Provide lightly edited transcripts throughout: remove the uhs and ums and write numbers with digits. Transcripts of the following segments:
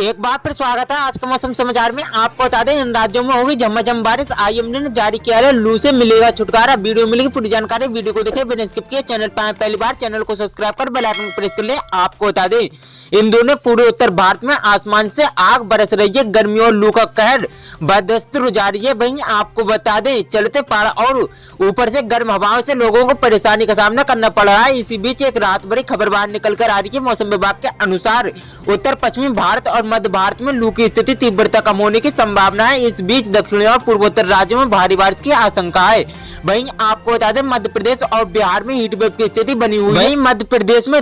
एक बार फिर स्वागत है आज के मौसम समाचार में। आपको बता दें इन राज्यों में होगी झमाझम बारिश। आईएमडी ने जारी किया है लू से मिलेगा छुटकारा। वीडियो मिलेगी पूरी जानकारी। वीडियो को देखें बिना स्किप किए। चैनल पर आए पहली बार चैनल को सब्सक्राइब कर बेल आइकन प्रेस कर ले। आपको बता दें इन दोनों पूरे उत्तर भारत में आसमान से आग बरस रही है। गर्मी और लू का कहर बदस्तूर जारी है। वहीं आपको बता दें चलते पहाड़ और ऊपर से गर्म हवाओं से लोगों को परेशानी का सामना करना पड़ रहा है। इसी बीच एक राहत भरी खबर बाहर निकल कर आ रही है। मौसम विभाग के अनुसार उत्तर पश्चिमी भारत और मध्य भारत में लू की स्थिति तीव्रता कम होने की संभावना है। इस बीच दक्षिणी और पूर्वोत्तर राज्यों में भारी बारिश की आशंका है। वहीं आपको बता दें मध्य प्रदेश और बिहार में हीट वेव की स्थिति बनी हुई है। वहीं मध्य प्रदेश में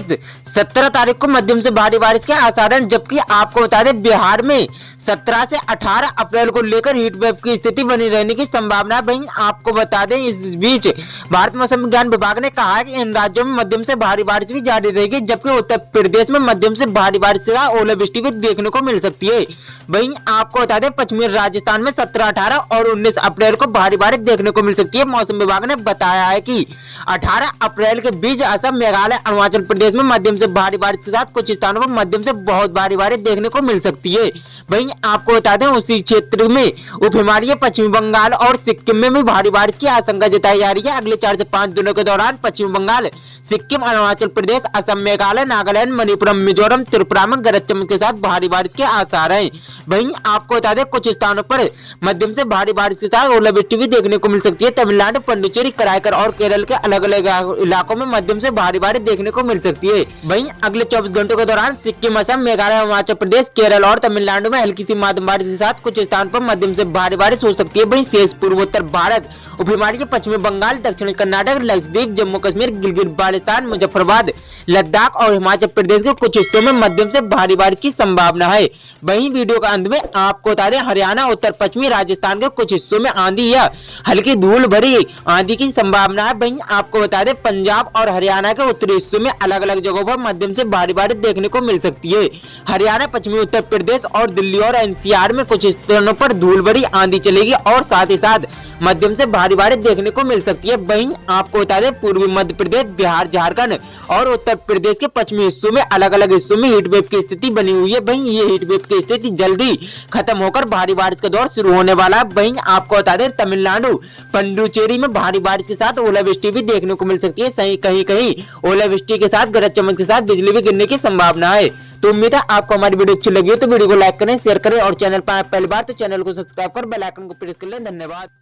17 तारीख को मध्यम से भारी बारिश के आसार हैं, जबकि आपको बता दें बिहार में 17 से 18 अप्रैल को लेकर हीट वेव की स्थिति बनी रहने की संभावना है। वहीं आपको बता दें इस बीच भारत मौसम विज्ञान विभाग ने कहा है कि इन राज्यों में मध्यम से भारी बारिश भी जारी रहेगी, जबकि उत्तर प्रदेश में मध्यम से भारी बारिश के साथ ओलावृष्टि भी देखने को मिल सकती है। वहीं आपको बता दें पश्चिमी राजस्थान में 17, 18 और 19 अप्रैल को भारी बारिश देखने को मिल सकती है। मौसम विभाग ने बताया है कि 18 अप्रैल के बीच असम, मेघालय, अरुणाचल प्रदेश में मध्यम से भारी बारिश के साथ कुछ स्थानों पर मध्यम से बहुत भारी बारिश देखने को मिल सकती है। वहीं आपको बता दें उसी क्षेत्र में उप हिमालय, पश्चिमी बंगाल और सिक्किम में भी भारी बारिश की आशंका जताई जा रही है। अगले 4 से 5 दिनों के दौरान पश्चिमी बंगाल, सिक्किम, अरुणाचल प्रदेश, असम, मेघालय, नागालैंड, मणिपुर, मिजोरम, त्रिपुरा में गरज चमक के साथ भारी बारिश के आसार हैं। वहीं आपको बता दें कुछ स्थानों पर मध्यम से भारी बारिश के साथ ओलावृष्टि भी देखने को मिल सकती है। तमिलनाडु, पुडुचेरी, कराईकर और केरल के अलग अलग इलाकों में मध्यम से भारी बारिश देखने को मिल सकती है। वहीं अगले 24 घंटों के दौरान सिक्किम, असम, मेघालय, अरुणाचल प्रदेश, केरल और तमिलनाडु में हल्की सी मध्यम बारिश के साथ कुछ स्थान पर मध्यम से भारी बारिश हो सकती है। वहीं शेष पूर्वोत्तर भारत, उप हिमालय, पश्चिमी बंगाल, दक्षिणी कर्नाटक, लक्षद्वीप, जम्मू कश्मीर, गिलगित बाल्टिस्तान, मुजफ्फरबाद, लद्दाख और हिमाचल प्रदेश के कुछ हिस्सों में मध्यम से भारी बारिश की संभावना है। वहीं वीडियो का अंत में आपको बता दें हरियाणा, उत्तर पश्चिमी राजस्थान के कुछ हिस्सों में आंधी या हल्की धूल भरी आंधी की संभावना है। वहीं आपको बता दें पंजाब और हरियाणा के उत्तरी हिस्सों में अलग अलग जगहों पर मध्यम से भारी बारिश देखने को मिल सकती है। हरियाणा, पश्चिमी उत्तर प्रदेश और दिल्ली और एनसीआर में कुछ स्थानों पर धूल भरी आंधी चलेगी और साथ ही साथ मध्यम से भारी बारिश देखने को मिल सकती है। वहीं आपको बता दें पूर्वी मध्य प्रदेश, बिहार, झारखंड और उत्तर प्रदेश के पश्चिमी हिस्सों में अलग अलग हिस्सों में हीट वेव की स्थिति बनी हुई है। वहीं ये हीट वेव की स्थिति जल्दी खत्म होकर भारी बारिश का दौर शुरू होने वाला है। वहीं आपको बता दें तमिलनाडु, पुडुचेरी में भारी बारिश के साथ ओलावृष्टि भी देखने को मिल सकती है। सही कहीं कहीं ओलावृष्टि के साथ गरज चमक के साथ बिजली भी गिरने की संभावना है। तो उम्मीद है आपको हमारी वीडियो अच्छी लगी हो तो वीडियो को लाइक करें, शेयर करें और चैनल पर पहली बार तो चैनल को सब्सक्राइब कर बेल आइकन को प्रेस कर लें। धन्यवाद।